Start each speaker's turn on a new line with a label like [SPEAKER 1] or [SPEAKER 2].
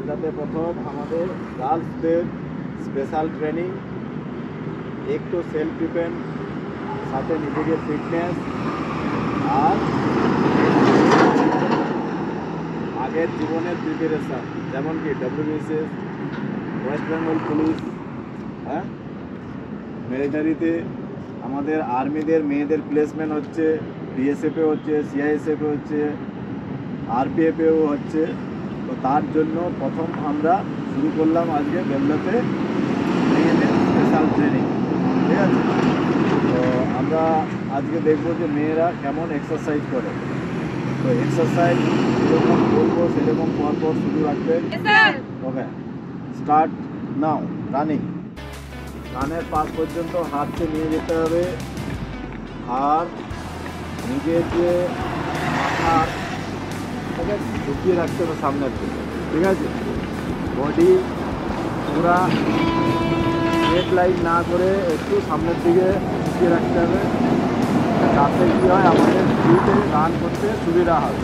[SPEAKER 1] এটাতে প্রথম আমাদের গার্লসদের স্পেশাল ট্রেনিং, একটু সেলফ ডিফেন্স, সাথে নিজেকে ফিটনেস আর আগের জীবনের প্রিপারেশান, যেমন কি ডব্লিউবিসিএস, ওয়েস্ট বেঙ্গল পুলিশ, হ্যাঁ, মিলিটারিতে আমাদের আর্মিদের মেয়েদের প্লেসমেন্ট হচ্ছে, বিএসএফে হচ্ছে, সিআইএসএফে হচ্ছে, আরপিএফেও হচ্ছে। তো তার জন্য প্রথম আমরা শুরু করলাম আজকে বেল্লাতে মেয়েদের স্পেশাল ট্রেনিং, ঠিক আছে? তো আমরা আজকে দেখবো যে মেয়েরা কেমন এক্সারসাইজ করে। তো এক্সারসাইজ যেরকম বলবো সেরকম পরপর শুরু রাখবেন। ওকে, স্টার্ট নাও। রানিং, কানের পাশ পর্যন্ত হাতকে নিয়ে যেতে হবে, আর নিজের যে মাথা ঢুকিয়ে রাখতে হবে সামনের দিকে, ঠিক আছে? বডি পুরা স্ট্রেট লাইন না করে একটু সামনের দিকে ঢুকিয়ে রাখতে হবে, তাতে কী হয় আমাদের স্পিডে রান করতে সুবিধা হবে।